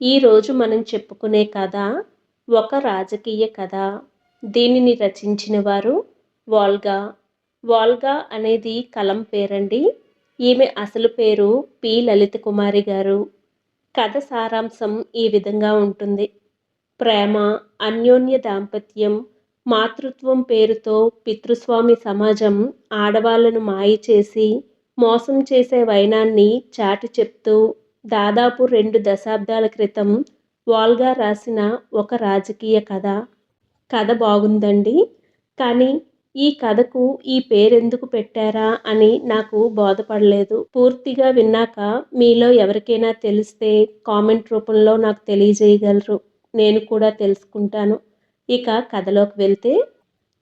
ఈరోజు మనం చెప్పుకునే కథ ఒక రాజకీయ కథ. దీనిని రచించిన వారు వాల్గా. వాల్గా అనేది కలం పేరండి. ఈమె అసలు పేరు పి లలిత కుమారి గారు. కథ సారాంశం ఈ విధంగా ఉంటుంది. ప్రేమ, అన్యోన్య దాంపత్యం, మాతృత్వం పేరుతో పితృస్వామి సమాజం ఆడవాళ్లను మాయ చేసి మోసం చేసే వైనాన్ని చాటి చెప్తూ దాదాపు 2 దశాబ్దాల క్రితం వాల్గా రాసిన ఒక రాజకీయ కథ. కథ బాగుందండి. కానీ ఈ కథకు ఈ పేరెందుకు పెట్టారా అని నాకు బోధపడలేదు. పూర్తిగా విన్నాక మీలో ఎవరికైనా తెలిస్తే కామెంట్ రూపంలో నాకు తెలియజేయగలరు. నేను కూడా తెలుసుకుంటాను. ఇక కథలోకి వెళ్తే,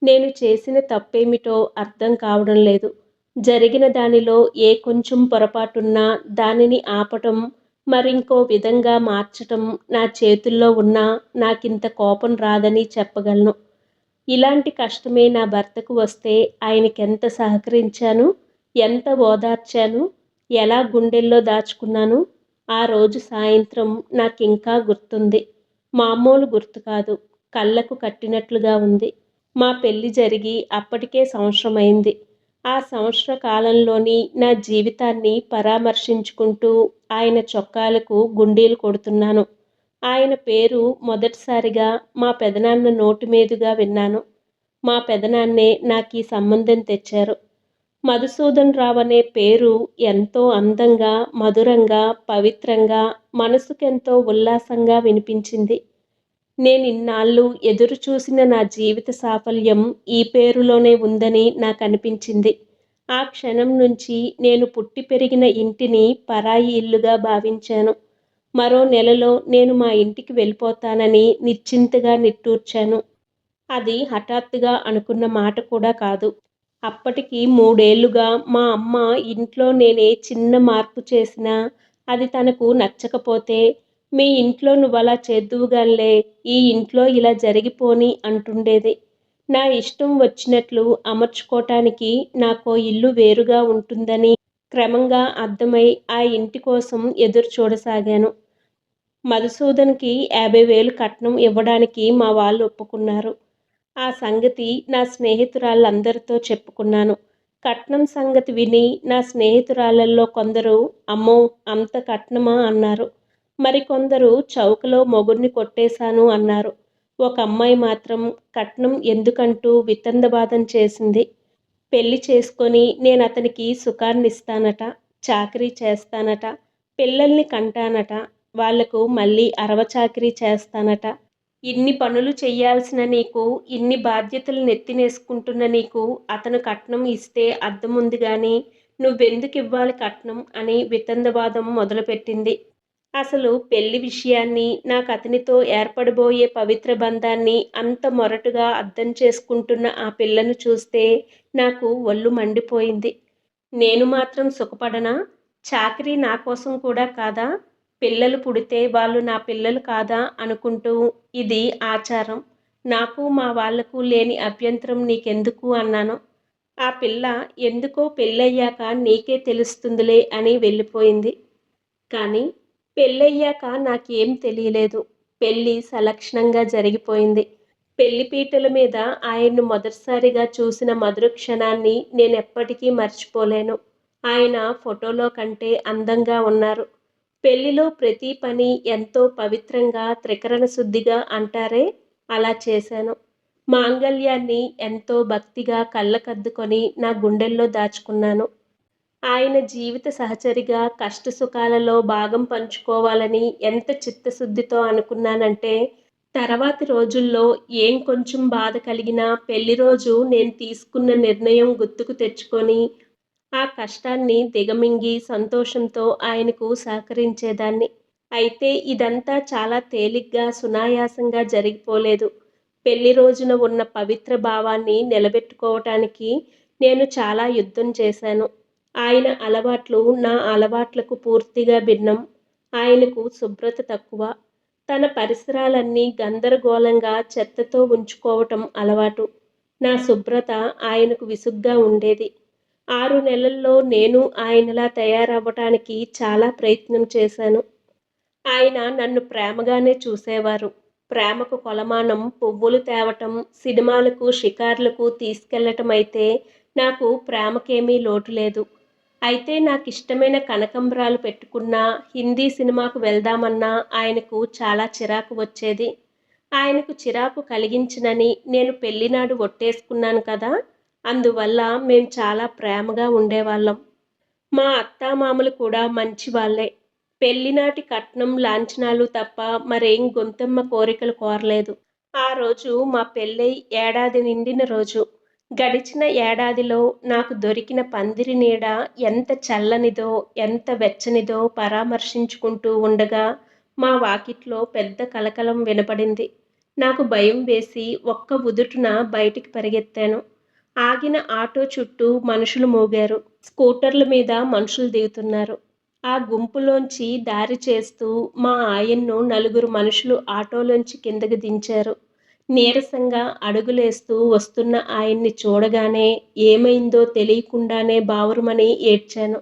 నేను చేసిన తప్పేమిటో అర్థం కావడం లేదు. జరిగిన దానిలో ఏ కొంచెం పొరపాటున్నా దానిని ఆపటం, మరింకో విధంగా మార్చటం నా చేతుల్లో ఉన్నా నాకింత కోపం రాదని చెప్పగలను. ఇలాంటి కష్టమే నా భర్తకు వస్తే ఆయనకెంత సహకరించాను, ఎంత ఓదార్చాను, ఎలా గుండెల్లో దాచుకున్నాను. ఆ రోజు సాయంత్రం నాకింకా గుర్తుంది. మామూలు గుర్తు కాదు, కళ్ళకు కట్టినట్లుగా ఉంది. మా పెళ్లి జరిగి అప్పటికే సంవత్సరమైంది. ఆ సంవత్సర కాలంలోని నా జీవితాన్ని పరామర్శించుకుంటూ ఆయన చొక్కాలకు గుండీలు కొడుతున్నాను. ఆయన పేరు మొదటిసారిగా మా పెదనాన్న నోటి మీదుగా విన్నాను. మా పెదనాన్నే నాకీ సంబంధం తెచ్చారు. మధుసూదన్ రావు అనే పేరు ఎంతో అందంగా, మధురంగా, పవిత్రంగా, మనసుకెంతో ఉల్లాసంగా వినిపించింది. నేనిన్నాళ్ళు ఎదురు చూసిన నా జీవిత సాఫల్యం ఈ పేరులోనే ఉందని నాకనిపించింది. ఆ క్షణం నుంచి నేను పుట్టి పెరిగిన ఇంటిని పరాయి ఇల్లుగా భావించాను. మరో నెలలో నేను మా ఇంటికి వెళ్ళిపోతానని నిశ్చింతగా నిట్టూర్చాను. అది హఠాత్తుగా అనుకున్న మాట కూడా కాదు. అప్పటికి 3 ఏళ్లుగా మా అమ్మ ఇంట్లో నేనే చిన్న మార్పు చేసినా అది తనకు నచ్చకపోతే, మీ ఇంట్లో నువ్వలా చేద్దువుగానిలే, ఈ ఇంట్లో ఇలా జరిగిపోని అంటుండేది. నా ఇష్టం వచ్చినట్లు అమర్చుకోటానికి నాకో ఇల్లు వేరుగా ఉంటుందని క్రమంగా అర్థమై ఆ ఇంటి కోసం ఎదురు చూడసాగాను. మధుసూదన్‌కి 50,000 కట్నం ఇవ్వడానికి మా వాళ్ళు ఒప్పుకున్నారు. ఆ సంగతి నా స్నేహితురాళ్ళందరితో చెప్పుకున్నాను. కట్నం సంగతి విని నా స్నేహితురాళ్ళల్లో కొందరు అమ్మో, అంత కట్నమా అన్నారు. మరికొందరు చౌకలో మొగుణ్ణి కొట్టేశాను అన్నారు. ఒక అమ్మాయి మాత్రం కట్నం ఎందుకంటూ వితండవాదం చేసింది. పెళ్లి చేసుకొని నేనతనికి సుఖాన్నిస్తానట, చాకిరీ చేస్తానట, పిల్లల్ని కంటానట, వాళ్లకు మళ్ళీ అరవచాకిరీ చేస్తానట. ఇన్ని పనులు చెయ్యాల్సిన నీకు, ఇన్ని బాధ్యతలు నెత్తినేసుకుంటున్న నీకు అతను కట్నం ఇస్తే అర్థముంది గాని నువ్వెందుకివ్వాలి కట్నం అని వితండవాదం మొదలుపెట్టింది. అసలు పెళ్లి విషయాన్ని, నాకతనితో ఏర్పడబోయే పవిత్ర బంధాన్ని అంత మొరటుగా అర్థం చేసుకుంటున్న ఆ పిల్లను చూస్తే నాకు ఒళ్ళు మండిపోయింది. నేను మాత్రం సుఖపడనా? చాకిరీ నా కోసం కూడా కాదా? పిల్లలు పుడితే వాళ్ళు నా పిల్లలు కాదా అనుకుంటూ, ఇది ఆచారం. నాకు మా వాళ్లకు లేని అభ్యంతరం నీకెందుకు అన్నాను. ఆ పిల్ల ఎందుకో పెళ్ళయ్యాక నీకే తెలుస్తుందిలే అని వెళ్ళిపోయింది. కానీ పెళ్ళయ్యాక నాకేం తెలియలేదు. పెళ్ళి సలక్షణంగా జరిగిపోయింది. పెళ్లిపీటల మీద ఆయన్ను మొదటిసారిగా చూసిన మధుర క్షణాన్ని నేనెప్పటికీ మర్చిపోలేను. ఆయన ఫోటోలో కంటే అందంగా ఉన్నారు. పెళ్లిలో ప్రతి పని ఎంతో పవిత్రంగా, త్రికరణ శుద్ధిగా అంటారే, అలా చేశాను. మాంగల్యాన్ని ఎంతో భక్తిగా కళ్ళకద్దుకొని నా గుండెల్లో దాచుకున్నాను. ఆయన జీవిత సహచరిగా కష్టసుఖాలలో భాగం పంచుకోవాలని ఎంత చిత్తశుద్ధితో అనుకున్నానంటే, తర్వాతి రోజుల్లో ఏం కొంచెం బాధ కలిగినా పెళ్లి రోజు నేను తీసుకున్న నిర్ణయం గుర్తుకు తెచ్చుకొని, ఆ కష్టాన్ని దిగమింగి సంతోషంతో ఆయనకు సహకరించేదాన్ని. అయితే ఇదంతా చాలా తేలిగ్గా, సునాయాసంగా జరిగిపోలేదు. పెళ్లి రోజున ఉన్న పవిత్ర భావాన్ని నిలబెట్టుకోవటానికి నేను చాలా యుద్ధం చేశాను. ఆయన అలవాట్లు నా అలవాట్లకు పూర్తిగా భిన్నం. ఆయనకు శుభ్రత తక్కువ. తన పరిసరాలన్నీ గందరగోళంగా చెత్తతో ఉంచుకోవటం అలవాటు. నా శుభ్రత ఆయనకు విసుగ్గా ఉండేది. 6 నెలల్లో నేను ఆయనలా తయారవ్వటానికి చాలా ప్రయత్నం చేశాను. ఆయన నన్ను ప్రేమగానే చూసేవారు. ప్రేమకు కొలమానం పువ్వులు తేవటం, సినిమాలకు, షికార్లకు తీసుకెళ్లటమైతే నాకు ప్రేమకేమీ లోటు లేదు. అయితే నాకిష్టమైన కనకంబరాలు పెట్టుకున్నా, హిందీ సినిమాకు వెళ్దామన్నా ఆయనకు చాలా చిరాకు వచ్చేది. ఆయనకు చిరాకు కలిగించనని నేను పెళ్లినాడు ఒట్టేసుకున్నాను కదా! అందువల్ల మేం చాలా ప్రేమగా ఉండేవాళ్ళం. మా అత్తామామలు కూడా మంచివాళ్ళే. పెళ్లినాటి కట్నం, లాంఛనాలు తప్ప మరేం గొంతెమ్మ కోరికలు కోరలేదు. ఆ రోజు మా పెళ్ళై ఏడాది నిండిన రోజు. గడిచిన ఏడాదిలో నాకు దొరికిన పందిరి నీడ ఎంత చల్లనిదో, ఎంత వెచ్చనిదో పరామర్శించుకుంటూ ఉండగా మా వాకిట్లో పెద్ద కలకలం వినపడింది. నాకు భయం వేసి ఒక్క ఉదుటున బయటికి పరిగెత్తాను. ఆగిన ఆటో చుట్టూ మనుషులు మూగారు. స్కూటర్ల మీద మనుషులు దిగుతున్నారు. ఆ గుంపులోంచి దారి చేస్తూ మా ఆయన్ను నలుగురు మనుషులు ఆటోలోంచి కిందకి దించారు. నీరసంగా అడుగులేస్తూ వస్తున్న ఆయన్ని చూడగానే ఏమైందో తెలియకుండానే బావురుమని ఏడ్చాను.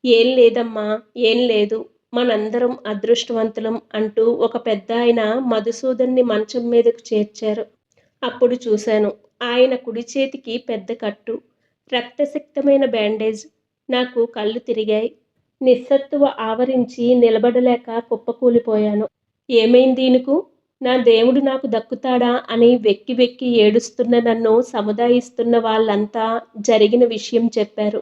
"ఏం లేదమ్మా, ఏం లేదు. మనందరం అదృష్టవంతులం" అంటూ ఒక పెద్దాయన మధుసూదన్ని మంచం మీదకు చేర్చారు. అప్పుడు చూశాను. ఆయన కుడి చేతికి పెద్ద కట్టు. రక్తసిక్తమైన బ్యాండేజ్. నాకు కళ్ళు తిరిగాయి. నిస్సత్తువ ఆవరించి నిలబడలేక కుప్పకూలిపోయాను. "ఏమైందీయనకు? నా దేవుడు నాకు దక్కుతాడా" అని వెక్కి వెక్కి ఏడుస్తున్న నన్ను సముదాయిస్తున్న వాళ్ళంతా జరిగిన విషయం చెప్పారు.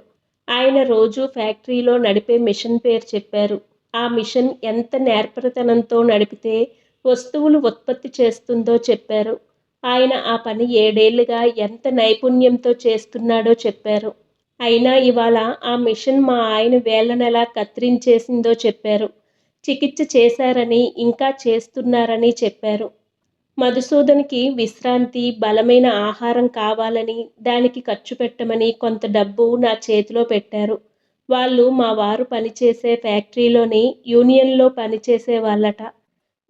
ఆయన రోజూ ఫ్యాక్టరీలో నడిపే మిషన్ పేరు చెప్పారు. ఆ మిషన్ ఎంత నేర్పరితనంతో నడిపితే వస్తువులు ఉత్పత్తి చేస్తుందో చెప్పారు. ఆయన ఆ పని 7 ఏళ్లుగా ఎంత నైపుణ్యంతో చేస్తున్నాడో చెప్పారు. అయినా ఇవాళ ఆ మిషన్ మా ఆయన వేళ్ళనెలా కత్తిరించేసిందో చెప్పారు. చికిత్స చేశారని, ఇంకా చేస్తున్నారని చెప్పారు. మధుసూదన్‌కి విశ్రాంతి, బలమైన ఆహారం కావాలని, దానికి ఖర్చు పెట్టమని కొంత డబ్బు నా చేతిలో పెట్టారు. వాళ్ళు మా వారు పనిచేసే ఫ్యాక్టరీలోని యూనియన్‌లో పనిచేసేవాళ్ళట.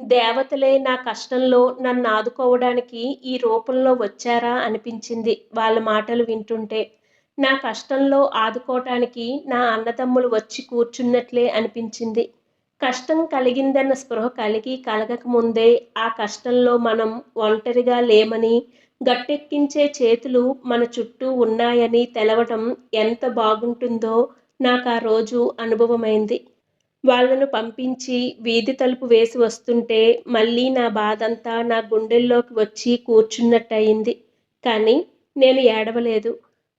దేవతలే నా కష్టంలో నన్నాదుకోవడానికి ఈ రూపంలో వచ్చారా అనిపించింది వాళ్ళ మాటలు వింటుంటే. నా కష్టంలో ఆదుకోటానికి నా అన్నదమ్ములు వచ్చి కూర్చున్నట్లే అనిపించింది. కష్టం కలిగిందన్న స్పృహ కలిగి కలగక ముందే ఆ కష్టంలో మనం ఒంటరిగా లేమని, గట్టెక్కించే చేతులు మన చుట్టూ ఉన్నాయని తెలవటం ఎంత బాగుంటుందో నాకా రోజు అనుభవమైంది. వాళ్ళను పంపించి వీధి తలుపు వేసి వస్తుంటే మళ్ళీ నా బాధంతా నా గుండెల్లోకి వచ్చి కూర్చున్నట్టయింది. కానీ నేను ఏడవలేదు.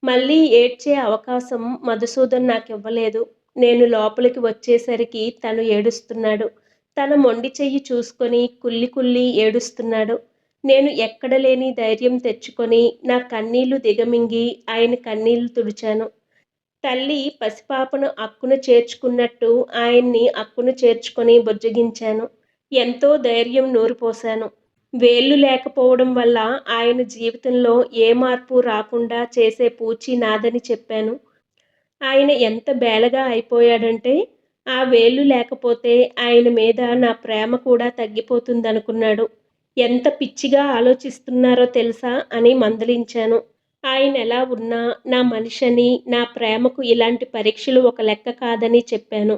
మళ్ళీ ఏడ్చే అవకాశం మధుసూదన్ నాకివ్వలేదు. నేను లోపలికి వచ్చేసరికి తను ఏడుస్తున్నాడు. తన మొండి చెయ్యి చూసుకొని కుళ్ళి కుళ్ళి ఏడుస్తున్నాడు. నేను ఎక్కడ లేని ధైర్యం తెచ్చుకొని నా కన్నీళ్లు దిగమింగి ఆయన కన్నీళ్లు తుడిచాను. తల్లి పసిపాపను అక్కున చేర్చుకున్నట్టు ఆయన్ని అక్కున చేర్చుకొని బుజ్జగించాను. ఎంతో ధైర్యం నూరిపోశాను. వేళ్ళు లేకపోవడం వల్ల ఆయన జీవితంలో ఏ మార్పు రాకుండా చేసే పూచీ నాదని చెప్పాను. ఆయన ఎంత బేలగా అయిపోయాడంటే, ఆ వేళ్ళు లేకపోతే ఆయన మీద నా ప్రేమ కూడా తగ్గిపోతుందనుకున్నాడు. ఎంత పిచ్చిగా ఆలోచిస్తున్నారో తెలుసా అని మందలించాను. ఆయనెలా ఉన్నా నా మనిషని, నా ప్రేమకు ఇలాంటి పరీక్షలు ఒక లెక్క కాదని చెప్పాను.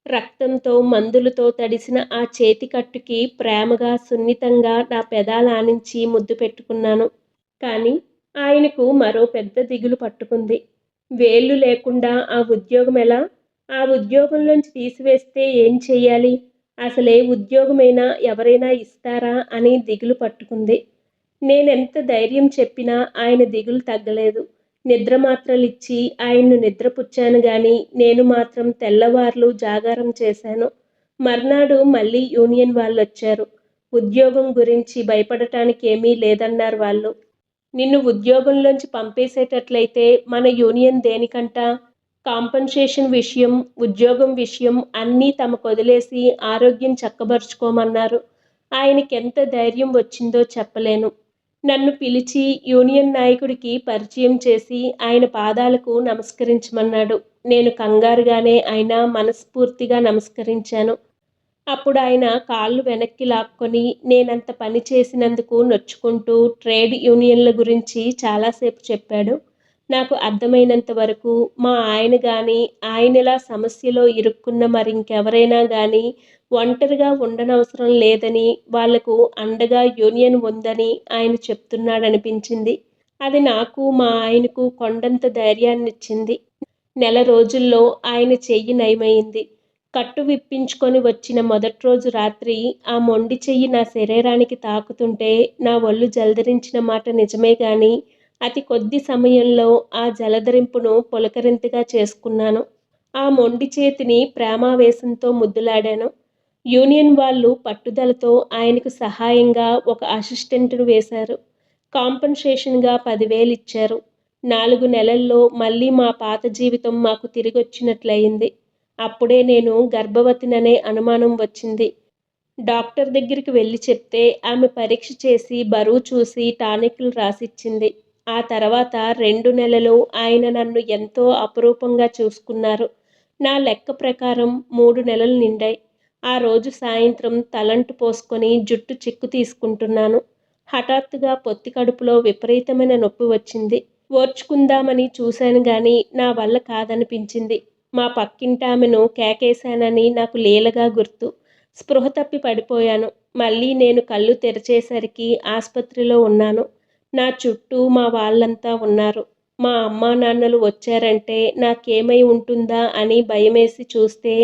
రక్తంతో, మందులతో తడిసిన ఆ చేతికట్టుకి ప్రేమగా, సున్నితంగా నా పెదాలానించి ముద్దు పెట్టుకున్నాను. కానీ ఆయనకు మరో పెద్ద దిగులు పట్టుకుంది. వేళ్ళు లేకుండా ఆ ఉద్యోగమెలా? ఆ ఉద్యోగంలోంచి తీసివేస్తే ఏం చెయ్యాలి? అసలే ఉద్యోగమైనా ఎవరైనా ఇస్తారా అని దిగులు పట్టుకుంది. నేనెంత ధైర్యం చెప్పినా ఆయన దిగులు తగ్గలేదు. నిద్ర మాత్రలిచ్చి ఆయన్ను నిద్రపుచ్చాను గాని, నేను మాత్రం తెల్లవార్లు జాగారం చేశాను. మర్నాడు మళ్ళీ యూనియన్ వాళ్ళొచ్చారు. ఉద్యోగం గురించి భయపడటానికేమీ లేదన్నారు వాళ్ళు. నిన్ను ఉద్యోగంలోంచి పంపేసేటట్లయితే మన యూనియన్ దేనికంట? కాంపెన్సేషన్ విషయం, ఉద్యోగం విషయం అన్నీ తమకొదిలేసి ఆరోగ్యం చక్కబరుచుకోమన్నారు. ఆయనకెంత ధైర్యం వచ్చిందో చెప్పలేను. నన్ను పిలిచి యూనియన్ నాయకుడికి పరిచయం చేసి ఆయన పాదాలకు నమస్కరించమన్నాడు. నేను కంగారుగానే అయినా మనస్ఫూర్తిగా నమస్కరించాను. అప్పుడాయన కాళ్ళు వెనక్కి లాక్కొని నేనంత పని చేసినందుకు నొచ్చుకుంటూ ట్రేడ్ యూనియన్ల గురించి చాలాసేపు చెప్పాడు. నాకు అర్థమైనంత వరకు మా ఆయన గానీ, ఆయనలా సమస్యలో ఇరుక్కున్న మరింకెవరైనా గానీ ఒంటరిగా ఉండనవసరం లేదని, వాళ్లకు అండగా యూనియన్ ఉందని ఆయన చెప్తున్నాడనిపించింది. అది నాకు, మా ఆయనకు కొండంత ధైర్యాన్నిచ్చింది. నెల రోజుల్లో ఆయన చెయ్యి నయమయింది. కట్టు విప్పించుకొని వచ్చిన మొదటి రోజు రాత్రి ఆ మొండి చెయ్యి నా శరీరానికి తాకుతుంటే నా ఒళ్ళు జలదరించిన మాట నిజమే గాని, అతి కొద్ది సమయంలో ఆ జలదరింపును పులకరింతగా చేసుకున్నాను. ఆ మొండి చేతిని ప్రేమావేశంతో ముద్దులాడాను. యూనియన్ వాళ్ళు పట్టుదలతో ఆయనకు సహాయంగా ఒక అసిస్టెంట్‌ను వేశారు. కాంపెన్సేషన్‌గా 10,000 ఇచ్చారు. 4 నెలల్లో మళ్ళీ మా పాత జీవితం మాకు తిరిగొచ్చినట్లయింది. అప్పుడే నేను గర్భవతిననే అనుమానం వచ్చింది. డాక్టర్ దగ్గరికి వెళ్లి చెప్తే ఆమె పరీక్ష చేసి బరువు చూసి టానిక్‌లు రాసిచ్చింది. ఆ తర్వాత 2 నెలలు ఆయన నన్ను ఎంతో అపురూపంగా చూసుకున్నారు. నా లెక్క ప్రకారం 3 నెలలు నిండాయి. ఆ రోజు సాయంత్రం తలంటు పోసుకొని జుట్టు చిక్కు తీసుకుంటున్నాను. హఠాత్తుగా పొత్తి కడుపులో విపరీతమైన నొప్పి వచ్చింది. ఓర్చుకుందామని చూశాను గాని నా వల్ల కాదనిపించింది. మా పక్కింటామెను కేకేశానని నాకు లీలగా గుర్తు. స్పృహ తప్పి పడిపోయాను. మళ్ళీ నేను కళ్ళు తెరిచేసరికి ఆస్పత్రిలో ఉన్నాను. నా చుట్టూ మా వాళ్ళంతా ఉన్నారు. మా అమ్మానాన్నలు వచ్చారంటే నాకేమై ఉంటుందా అని భయమేసి చూస్తే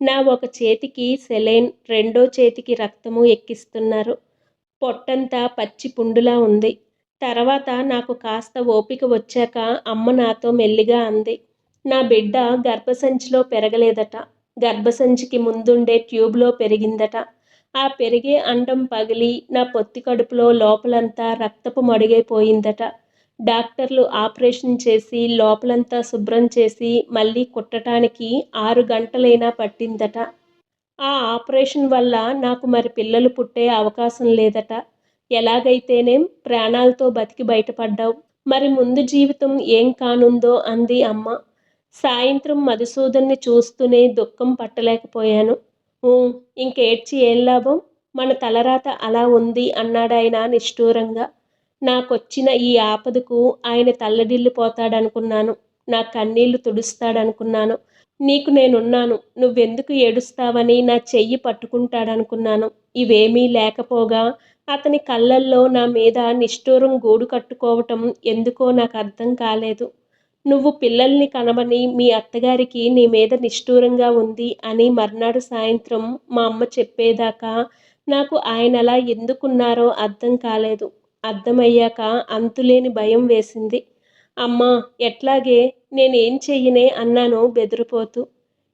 నా ఒక చేతికి సెలైన్, రెండో చేతికి రక్తము ఎక్కిస్తున్నారు. పొట్టంతా పచ్చి పుండులా ఉంది. తర్వాత నాకు కాస్త ఓపిక వచ్చాక అమ్మ నాతో మెల్లిగా అంది. నా బిడ్డ గర్భసంచిలో పెరగలేదట. గర్భసంచికి ముందుండే ట్యూబ్‌లో పెరిగిందట. ఆ పెరిగే అండం పగిలి నా పొత్తి కడుపులో లోపలంతా రక్తపు మడుగైపోయిందట. డాక్టర్లు ఆపరేషన్ చేసి లోపలంతా శుభ్రం చేసి మళ్ళీ కుట్టటానికి 6 గంటలైనా పట్టిందట. ఆ ఆపరేషన్ వల్ల నాకు మరి పిల్లలు పుట్టే అవకాశం లేదట. ఎలాగైతేనేం ప్రాణాలతో బతికి బయటపడ్డావు. మరి ముందు జీవితం ఏం కానుందో అంది అమ్మ. సాయంత్రం మధుసూదన్ని చూస్తూనే దుఃఖం పట్టలేకపోయాను. ఊ, ఇంకేడ్చి ఏం లాభం? మన తలరాత అలా ఉంది అన్నాడాయన నిష్ఠూరంగా. నాకొచ్చిన ఈ ఆపదకు ఆయన తల్లడిల్లిపోతాడనుకున్నాను. నా కన్నీళ్లు తుడుస్తాడనుకున్నాను. నీకు నేనున్నాను, నువ్వెందుకు ఏడుస్తావని నా చెయ్యి పట్టుకుంటాడనుకున్నాను. ఇవేమీ లేకపోగా అతని కళ్ళల్లో నా మీద నిష్ఠూరం గూడు కట్టుకోవటం ఎందుకో నాకర్థం కాలేదు. నువ్వు పిల్లల్ని కనమని మీ అత్తగారికి నీ మీద నిష్ఠూరంగా ఉంది అని మర్నాడు సాయంత్రం మా అమ్మ చెప్పేదాకా నాకు ఆయనలా ఎందుకున్నారో అర్థం కాలేదు. అర్థమయ్యాక అంతులేని భయం వేసింది. అమ్మా, ఎట్లాగే? నేనేం చెయ్యనే అన్నాను బెదిరిపోతూ.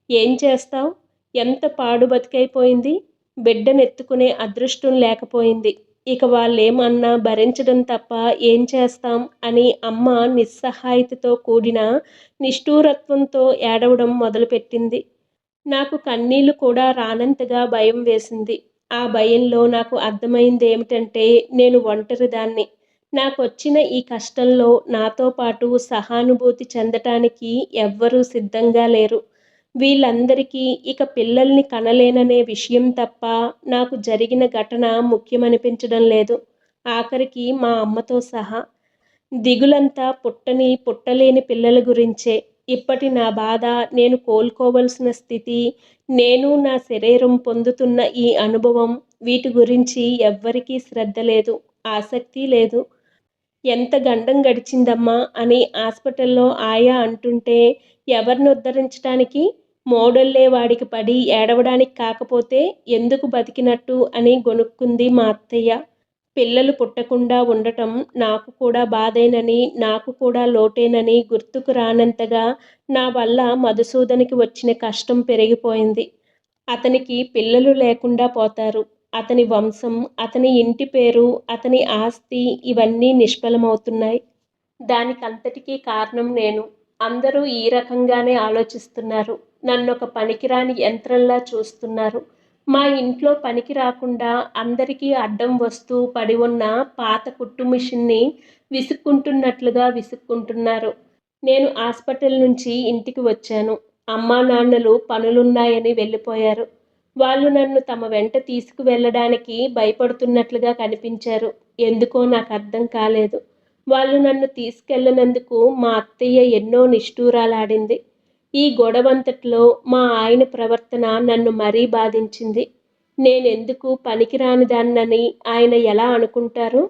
ఏం చేస్తావ్? ఎంత పాడు బతికైపోయింది. బిడ్డనెత్తుకునే అదృష్టం లేకపోయింది. ఇక వాళ్ళేమన్నా భరించడం తప్ప ఏం చేస్తాం అని అమ్మ నిస్సహాయతతో కూడిన నిష్ఠూరత్వంతో ఏడవడం మొదలుపెట్టింది. నాకు కన్నీళ్లు కూడా రానంతగా భయం వేసింది. ఆ భయంలో నాకు అర్థమైందేమిటంటే నేను ఒంటరిదాన్ని. నాకొచ్చిన ఈ కష్టంలో నాతో పాటు సహానుభూతి చెందటానికి ఎవ్వరూ సిద్ధంగా లేరు. వీళ్ళందరికీ ఇక పిల్లల్ని కనలేననే విషయం తప్ప నాకు జరిగిన ఘటన ముఖ్యమనిపించడం లేదు. ఆఖరికి మా అమ్మతో సహా. దిగులంతా పుట్టని, పుట్టలేని పిల్లల గురించే. ఇప్పటి నా బాధ, నేను కోలుకోవలసిన స్థితి, నేను నా శరీరం పొందుతున్న ఈ అనుభవం, వీటి గురించి ఎవ్వరికీ శ్రద్ధ లేదు, ఆసక్తి లేదు. ఎంత గండం గడిచిందమ్మా అని హాస్పిటల్లో ఆయా అంటుంటే ఎవరినుద్ధరించటానికి? మోడొల్లే వాడికి పడి ఏడవడానికి కాకపోతే ఎందుకు బతికినట్టు అని గొణుక్కుంది మా అత్తయ్య. పిల్లలు పుట్టకుండా ఉండటం నాకు కూడా బాధేనని, నాకు కూడా లోటేనని గుర్తుకు రానంతగా నా వల్ల మధుసూదనికి వచ్చిన కష్టం పెరిగిపోయింది. అతనికి పిల్లలు లేకుండా పోతారు. అతని వంశం, అతని ఇంటి పేరు, అతని ఆస్తి ఇవన్నీ నిష్ఫలమవుతున్నాయి. దానికంతటికీ కారణం నేను. అందరూ ఈ రకంగానే ఆలోచిస్తున్నారు. నన్నొక పనికిరాని యంత్రంలా చూస్తున్నారు. మా ఇంట్లో పనికి రాకుండా అందరికీ అడ్డం వస్తూ పడి ఉన్న పాత కుట్టు మిషన్ని విసుక్కుంటున్నట్లుగా విసుక్కుంటున్నారు. నేను హాస్పిటల్ నుంచి ఇంటికి వచ్చాను. అమ్మా నాన్నలు పనులున్నాయని వెళ్ళిపోయారు. వాళ్ళు నన్ను తమ వెంట తీసుకువెళ్ళడానికి భయపడుతున్నట్లుగా కనిపించారు. ఎందుకో నాకర్థం కాలేదు. వాళ్ళు నన్ను తీసుకెళ్ళనందుకు మా అత్తయ్య ఎన్నో నిష్ఠూరాలాడింది. ఈ గొడవంతట్లో మా ఆయన ప్రవర్తన నన్ను మరీ బాధించింది. నేనెందుకు పనికిరాని దాన్నని ఆయన ఎలా అనుకుంటారు?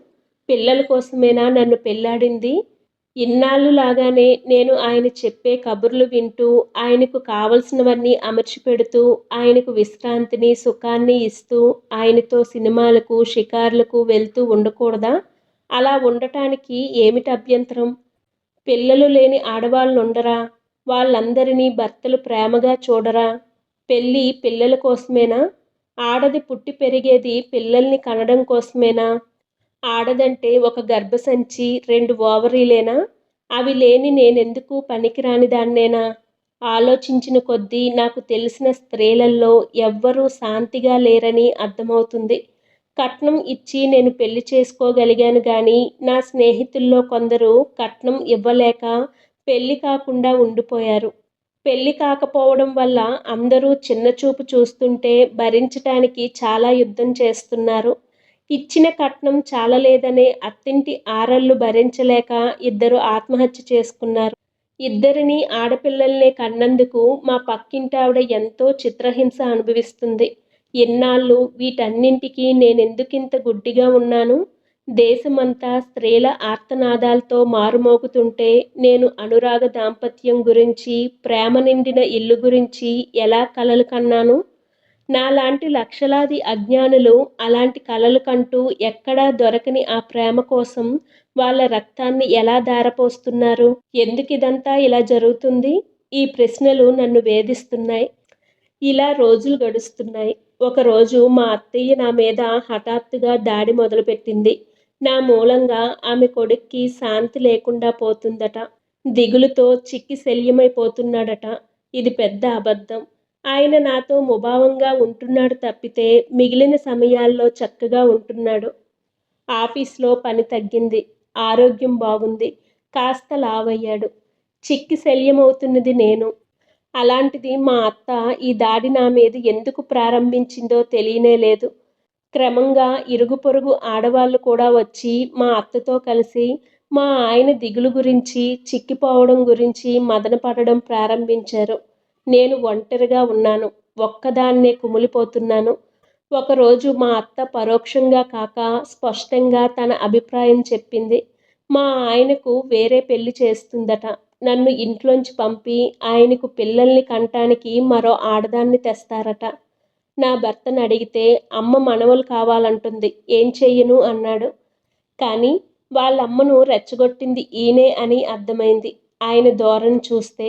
పిల్లల కోసమేనా నన్ను పెళ్ళాడింది? ఇన్నాళ్ళు లాగానే నేను ఆయన చెప్పే కబుర్లు వింటూ, ఆయనకు కావలసినవన్నీ అమర్చిపెడుతూ, ఆయనకు విశ్రాంతిని, సుఖాన్ని ఇస్తూ, ఆయనతో సినిమాలకు, షికార్లకు వెళ్తూ ఉండకూడదా? అలా ఉండటానికి ఏమిటి అభ్యంతరం? పిల్లలు లేని ఆడవాళ్ళుండరా? వాళ్ళందరినీ భర్తలు ప్రేమగా చూడరా? పెళ్ళి పిల్లల కోసమేనా? ఆడది పుట్టి పెరిగేది పిల్లల్ని కనడం కోసమేనా? ఆడదంటే ఒక గర్భసంచి, 2 ఓవరీలేనా? అవి లేని నేనెందుకు పనికిరాని దాన్నేనా? ఆలోచించిన కొద్దీ నాకు తెలిసిన స్త్రీలల్లో ఎవ్వరూ శాంతిగా లేరని అర్థమవుతుంది. కట్నం ఇచ్చి నేను పెళ్లి చేసుకోగలిగాను గానీ, నా స్నేహితుల్లో కొందరు కట్నం ఇవ్వలేక పెళ్లి కాకుండా ఉండిపోయారు. పెళ్లి కాకపోవడం వల్ల అందరూ చిన్నచూపు చూస్తుంటే భరించటానికి చాలా యుద్ధం చేస్తున్నారు. ఇచ్చిన కట్నం చాలలేదనే అత్తింటి ఆరళ్ళు భరించలేక ఇద్దరు ఆత్మహత్య చేసుకున్నారు. ఇద్దరినీ ఆడపిల్లల్నే కన్నందుకు మా పక్కింటావిడ ఎంతో చిత్రహింస అనుభవిస్తుంది. ఇన్నాళ్ళు వీటన్నింటికీ నేనెందుకింత గుడ్డిగా ఉన్నాను? దేశమంతా స్త్రీల ఆర్తనాదాలతో మారుమోగుతుంటే నేను అనురాగ దాంపత్యం గురించి, ప్రేమ నిండిన ఇల్లు గురించి ఎలా కలలు కన్నాను? నాలాంటి లక్షలాది అజ్ఞానులు అలాంటి కలలు కంటూ ఎక్కడా దొరకని ఆ ప్రేమ కోసం వాళ్ళ రక్తాన్ని ఎలా ధారపోస్తున్నారు? ఎందుకిదంతా ఇలా జరుగుతుంది? ఈ ప్రశ్నలు నన్ను వేధిస్తున్నాయి. ఇలా రోజులు గడుస్తున్నాయి. ఒకరోజు మా అత్తయ్య నా మీద హఠాత్తుగా దాడి మొదలుపెట్టింది. నా మూలంగా ఆమె కొడుక్కి శాంతి లేకుండా పోతుందట. దిగులుతో చిక్కి శల్యమైపోతున్నాడట. ఇది పెద్ద అబద్ధం. ఆయన నాతో ముభావంగా ఉంటున్నాడు తప్పితే మిగిలిన సమయాల్లో చక్కగా ఉంటున్నాడు. ఆఫీస్‌లో పని తగ్గింది. ఆరోగ్యం బాగుంది. కాస్త లావయ్యాడు. చిక్కి శల్యమవుతున్నది నేను. అలాంటిది మా అత్త ఈ దాడి నా మీద ఎందుకు ప్రారంభించిందో తెలియనే లేదు. క్రమంగా ఇరుగు పొరుగు ఆడవాళ్ళు కూడా వచ్చి మా అత్తతో కలిసి మా ఆయన దిగులు గురించి, చిక్కిపోవడం గురించి మదనపడడం ప్రారంభించారు. నేను ఒంటరిగా ఉన్నాను. ఒక్కదాన్నే కుమిలిపోతున్నాను. ఒకరోజు మా అత్త పరోక్షంగా కాక స్పష్టంగా తన అభిప్రాయం చెప్పింది. మా ఆయనకు వేరే పెళ్లి చేస్తుందట. నన్ను ఇంట్లోంచి పంపి ఆయనకు పిల్లల్ని కంటానికి మరో ఆడదాన్ని తెస్తారట. నా భర్తను అడిగితే అమ్మ మనవలు కావాలంటుంది. ఏం చెయ్యను అన్నాడు. కానీ వాళ్ళమ్మను రెచ్చగొట్టింది ఈయనే అని అర్థమైంది ఆయన ధోరణి చూస్తే.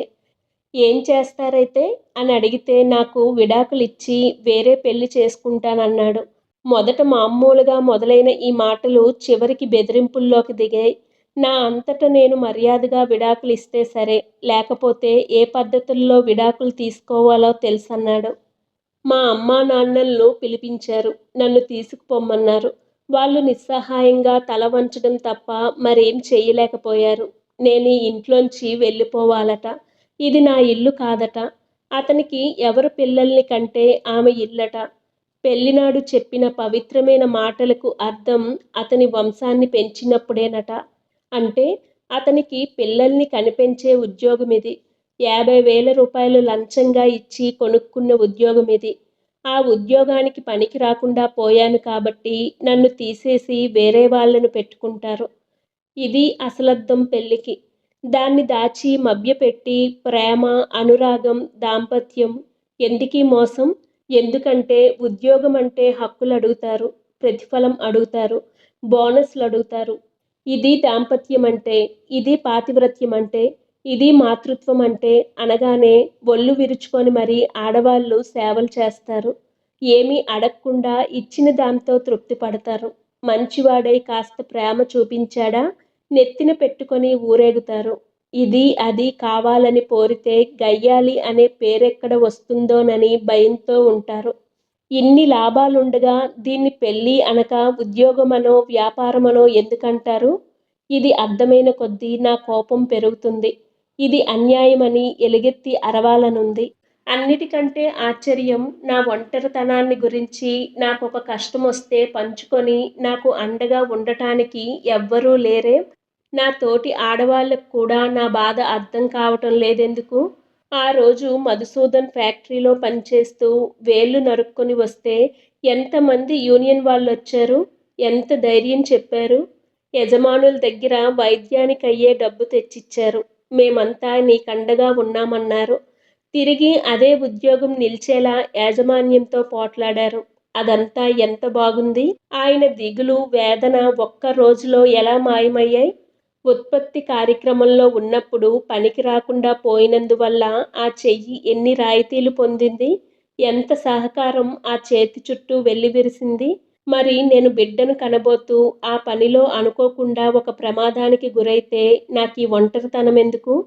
ఏం చేస్తారైతే అని అడిగితే నాకు విడాకులిచ్చి వేరే పెళ్లి చేసుకుంటానన్నాడు. మొదట మామూలుగా మొదలైన ఈ మాటలు చివరికి బెదిరింపుల్లోకి దిగాయి. నా అంతట నేను మర్యాదగా విడాకులిస్తే సరే, లేకపోతే ఏ పద్ధతుల్లో విడాకులు తీసుకోవాలో తెలుసన్నాడు. మా అమ్మా నాన్నలను పిలిపించారు. నన్ను తీసుకుపొమ్మన్నారు. వాళ్ళు నిస్సహాయంగా తల వంచడం తప్ప మరేం చెయ్యలేకపోయారు. నేను ఈ ఇంట్లోంచి వెళ్ళిపోవాలట. ఇది నా ఇల్లు కాదట. అతనికి ఎవరు పిల్లల్ని కంటే ఆమె ఇల్లట. పెళ్లినాడు చెప్పిన పవిత్రమైన మాటలకు అర్థం అతని వంశాన్ని పెంచినప్పుడేనట. అంటే అతనికి పిల్లల్ని కనిపెంచే ఉద్యోగమిది. 50,000 రూపాయలు లంచంగా ఇచ్చి కొనుక్కున్న ఉద్యోగమిది. ఆ ఉద్యోగానికి పనికి రాకుండా పోయాను కాబట్టి నన్ను తీసేసి వేరే వాళ్ళను పెట్టుకుంటారు. ఇది అసలర్థం పెళ్ళికి. దాన్ని దాచి మభ్యపెట్టి ప్రేమ, అనురాగం, దాంపత్యం ఎందుకీ మోసం? ఎందుకంటే ఉద్యోగం అంటే హక్కులడుగుతారు, ప్రతిఫలం అడుగుతారు, బోనస్‌లడుగుతారు. ఇది దాంపత్యం అంటే, ఇది పాతివ్రత్యం అంటే, ఇది మాతృత్వం అంటే అనగానే ఒళ్ళు విరుచుకొని మరీ ఆడవాళ్ళు సేవలు చేస్తారు. ఏమీ అడక్కుండా ఇచ్చిన దాంతో తృప్తి పడతారు. మంచివాడై కాస్త ప్రేమ చూపించాడా, నెత్తిన పెట్టుకొని ఊరేగుతారు. ఇది అది కావాలని కోరితే గయ్యాళి అనే పేరెక్కడ వస్తుందోనని భయంతో ఉంటారు. ఇన్ని లాభాలుండగా దీన్ని పెళ్ళి అనక ఉద్యోగమనో, వ్యాపారమనో ఎందుకంటారు? ఇది అర్థమైన కొద్దీ నా కోపం పెరుగుతుంది. ఇది అన్యాయమని ఎలుగెత్తి అరవాలనుంది. అన్నిటికంటే ఆశ్చర్యం నా ఒంటరితనాన్ని గురించి. నాకొక కష్టమొస్తే పంచుకొని నాకు అండగా ఉండటానికి ఎవ్వరూ లేరే? నా తోటి ఆడవాళ్ళకు కూడా నా బాధ అర్థం కావటం లేదెందుకు? ఆ రోజు మధుసూదన్ ఫ్యాక్టరీలో పనిచేస్తూ వేళ్ళు నరుక్కొని వస్తే ఎంతమంది యూనియన్ వాళ్ళొచ్చారు, ఎంత ధైర్యం చెప్పారు. యజమానుల దగ్గర వైద్యానికయ్యే డబ్బు తెచ్చిచ్చారు. మేమంతా నీకండగా ఉన్నామన్నారు. తిరిగి అదే ఉద్యోగం నిలిచేలా యాజమాన్యంతో పోట్లాడారు. అదంతా ఎంత బాగుంది. ఆయన దిగులు, వేదన ఒక్క రోజులో ఎలా మాయమయ్యాయి. ఉత్పత్తి కార్యక్రమంలో ఉన్నప్పుడు పనికి రాకుండా పోయినందువల్ల ఆ చెయ్యి ఎన్ని రాయితీలు పొందింది. ఎంత సహకారం ఆ చేతి చుట్టూ వెల్లివిరిసింది. మరి నేను బిడ్డను కనబోతూ ఆ పనిలో అనుకోకుండా ఒక ప్రమాదానికి గురైతే నాకీ ఒంటరితనమెందుకు?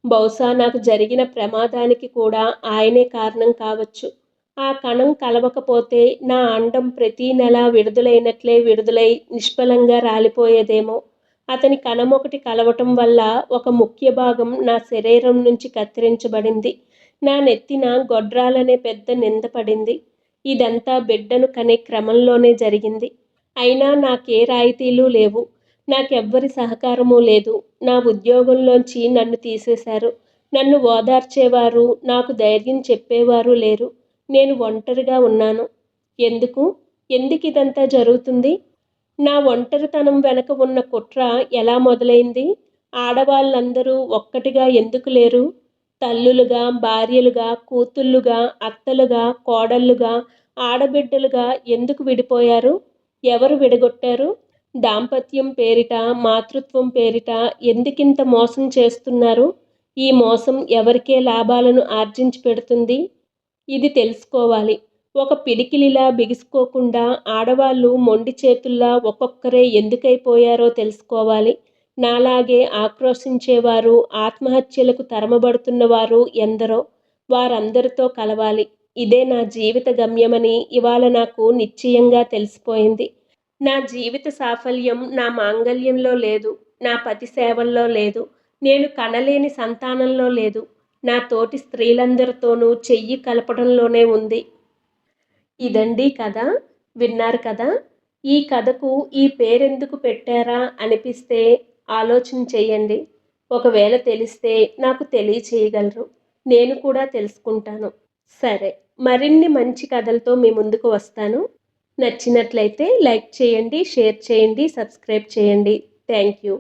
బహుశా నాకు జరిగిన ప్రమాదానికి కూడా ఆయనే కారణం కావచ్చు. ఆ కణం కలవకపోతే నా అండం ప్రతీ నెలా విడుదలైనట్లే విడుదలై నిష్ఫలంగా రాలిపోయేదేమో. అతని కణం ఒకటి కలవటం వల్ల ఒక ముఖ్య భాగం నా శరీరం నుంచి కత్తిరించబడింది. నా నెత్తిన గొడ్రాలనే పెద్ద నింద పడింది. ఇదంతా బిడ్డను కనే క్రమంలోనే జరిగింది. అయినా నాకే రాయితీలు లేవు. నాకెవ్వరి సహకారమూ లేదు. నా ఉద్యోగంలోంచి నన్ను తీసేశారు. నన్ను ఓదార్చేవారు, నాకు ధైర్యం చెప్పేవారు లేరు. నేను ఒంటరిగా ఉన్నాను. ఎందుకు? ఎందుకిదంతా జరుగుతుంది? నా ఒంటరితనం వెనక ఉన్న కుట్ర ఎలా మొదలైంది? ఆడవాళ్ళందరూ ఒక్కటిగా ఎందుకు లేరు? తల్లులుగా, భార్యలుగా, కూతుళ్ళుగా, అత్తలుగా, కోడళ్ళుగా, ఆడబిడ్డలుగా ఎందుకు విడిపోయారు? ఎవరు విడగొట్టారు? దాంపత్యం పేరిట, మాతృత్వం పేరిట ఎందుకింత మోసం చేస్తున్నారు? ఈ మోసం ఎవరికే లాభాలను ఆర్జించి పెడుతుంది? ఇది తెలుసుకోవాలి. ఒక పిడికిలిలా బిగుసుకోకుండా ఆడవాళ్ళు మొండి చేతుల్లా ఒక్కొక్కరే ఎందుకైపోయారో తెలుసుకోవాలి. నాలాగే ఆక్రోశించేవారు, ఆత్మహత్యలకు తరమబడుతున్నవారు ఎందరో. వారందరితో కలవాలి. ఇదే నా జీవిత గమ్యమని ఇవాళ నాకు నిశ్చయంగా తెలిసిపోయింది. నా జీవిత సాఫల్యం నా మాంగల్యంలో లేదు. నా పతి సేవల్లో లేదు. నేను కనలేని సంతానంలో లేదు. నా తోటి స్త్రీలందరితోనూ చెయ్యి కలపడంలోనే ఉంది. ఇదండీ కథ. విన్నారు కదా. ఈ కథకు ఈ పేరెందుకు పెట్టారా అనిపిస్తే ఆలోచన చెయ్యండి. ఒకవేళ తెలిస్తే నాకు తెలియచేయగలరు. నేను కూడా తెలుసుకుంటాను. సరే, మరిన్ని మంచి కథలతో మీ ముందుకు వస్తాను. నచ్చినట్లయితే లైక్ చేయండి, షేర్ చేయండి, సబ్స్క్రైబ్ చేయండి. Thank you.